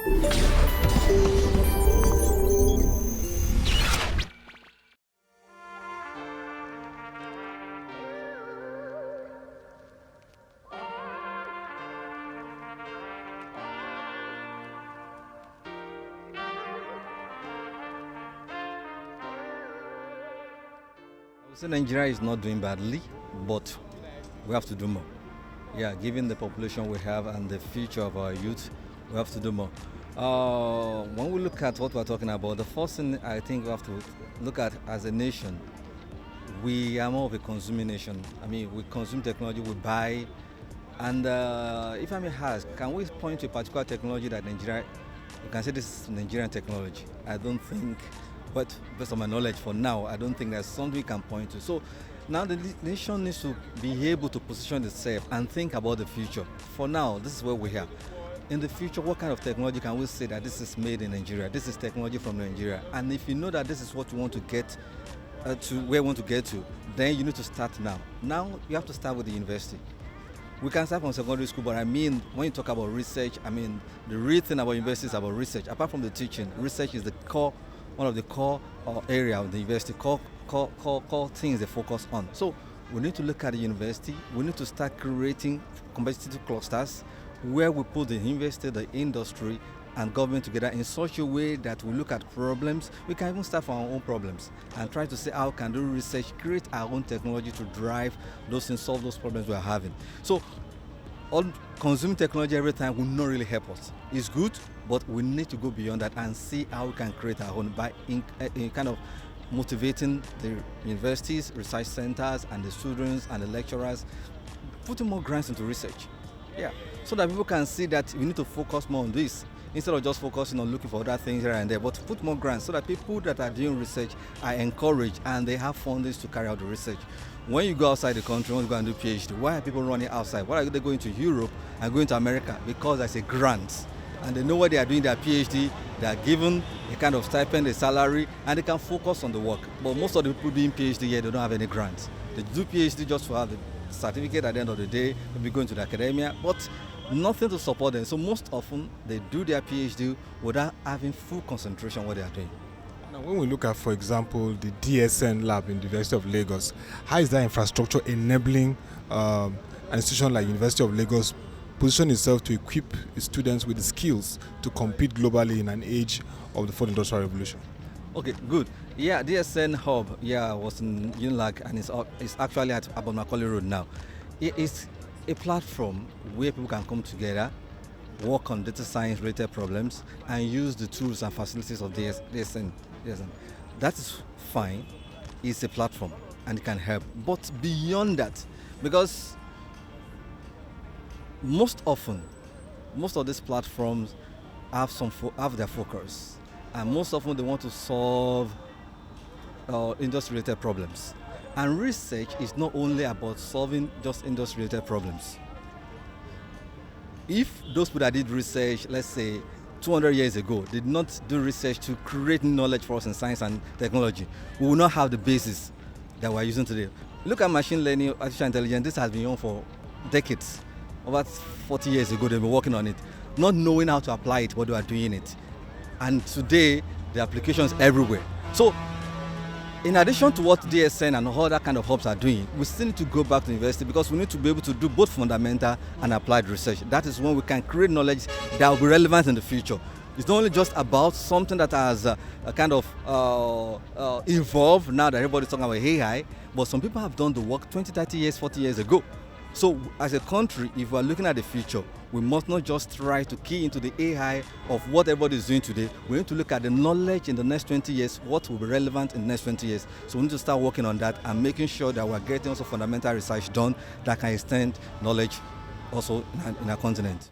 So Nigeria is not doing badly, but we have to do more. Yeah, given the population we have and the future of our youth, we have to do more. When we look at what we're talking about, the first thing I think we have to look at as a nation, we are more of a consuming nation. I mean, we consume technology, we buy, and if I may ask, can we point to a particular technology that Nigeria, you can say this is Nigerian technology? I don't think, but based on my knowledge for now, I don't think there's something we can point to. So now the nation needs to be able to position itself and think about the future. For now, this is where we are. In the future, what kind of technology can we say that this is made in Nigeria? This is technology from Nigeria. And if you know that this is what you want to get to where you want to get to, then you need to start now. Now you have to start with the university. We can start from secondary school, but I mean, when you talk about research, I mean, the real thing about university is about research. Apart from the teaching, research is the core, one of the core area of the university, core things they focus on. So we need to look at the university. We need to start creating competitive clusters where we put the university, the industry, and government together in such a way that we look at problems. We can even start from our own problems and try to say how can do research, create our own technology to drive those things, solve those problems we are having. So all consuming technology every time will not really help us. It's good, but we need to go beyond that and see how we can create our own by in kind of motivating the universities, research centers, and the students and the lecturers, putting more grants into research. Yeah, so that people can see that we need to focus more on this instead of just focusing on looking for other things here and there, but put more grants so that people that are doing research are encouraged and they have fundings to carry out the research. When you go outside the country, when you go and do PhD, why are people running outside? Why are they going to Europe and going to America? Because there's a grant and they know where they are doing their PhD, they are given a kind of stipend, a salary, and they can focus on the work. But most of the people doing PhD here, they don't have any grants. They do PhD just to have the certificate at the end of the day, maybe going to the academia, but nothing to support them. So most often they do their PhD without having full concentration on what they are doing. Now, when we look at, for example, the DSN lab in the University of Lagos, how is that infrastructure enabling an institution like University of Lagos position itself to equip its students with the skills to compete globally in an age of the fourth industrial revolution? Okay, good. Yeah, DSN Hub, was in UNILAG and it's actually at Abba Macaulay Road now. It's a platform where people can come together, work on data science related problems, and use the tools and facilities of DSN. That is fine. It's a platform and it can help. But beyond that, because most of these platforms have their focus, and most often they want to solve industry-related problems. And research is not only about solving just industry-related problems. If those people that did research, let's say 200 years ago, did not do research to create knowledge for us in science and technology, we will not have the basis that we're using today. Look at machine learning, artificial intelligence. This has been on for decades. Over 40 years ago, they've been working on it, not knowing how to apply it, but they are doing it. And today, the applications everywhere. So, in addition to what DSN and all that kind of hubs are doing, we still need to go back to university because we need to be able to do both fundamental and applied research. That is when we can create knowledge that will be relevant in the future. It's not only just about something that has kind of evolved now that everybody's talking about AI, but some people have done the work 20, 30 years, 40 years ago. So as a country, if we're looking at the future, we must not just try to key into the AI of what everybody is doing today. We need to look at the knowledge in the next 20 years, what will be relevant in the next 20 years. So we need to start working on that and making sure that we're getting also fundamental research done that can extend knowledge also in our continent.